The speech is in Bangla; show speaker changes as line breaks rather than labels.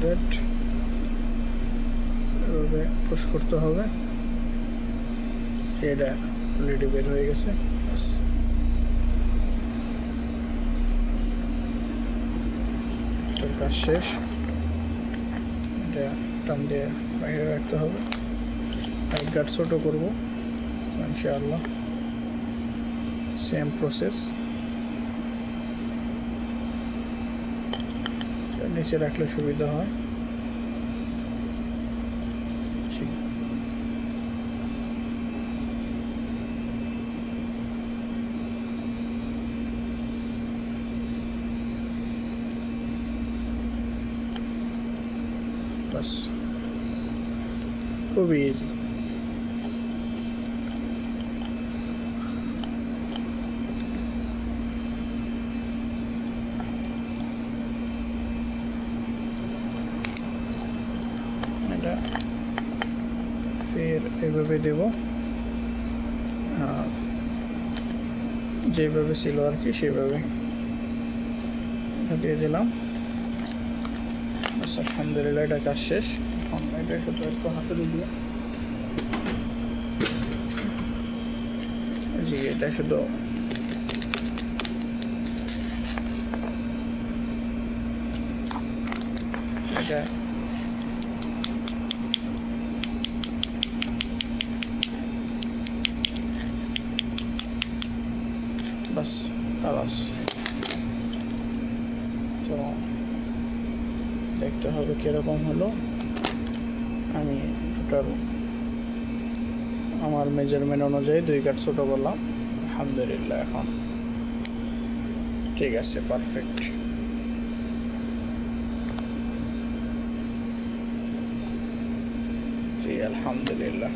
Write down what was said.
দ্যাট এভাবে পুশ করতে হবে। এটা অলরেডি বের হয়ে গেছে। কাজ শেষ। এটা টান দিয়ে বাইরে রাখতে হবে। লাইট গার্ড ছোটো করবো ইনশাআল্লাহ। সেম প্রসেস, নিচে রাখলে সুবিধা হয়। বাস, খুবই ইজি। এটা ফের এভাবে দেব, যেভাবে ছিল আর কি সেভাবে দিয়ে দিলাম। আচ্ছা, আলহামদুলিল্লাহ এটা কাজ শেষ। এখন এটা শুধু একটু হাতুড়ি দিয়ে, জি এটা শুধু এটা বাস খালাস। তো দেখতে হবে কীরকম হলো। আমি টোটাল আমার মেজারমেন্ট অনুযায়ী 2 কাঠ ছোটো করলাম। আলহামদুলিল্লাহ এখন ঠিক আছে, পারফেক্ট। জি আলহামদুলিল্লাহ।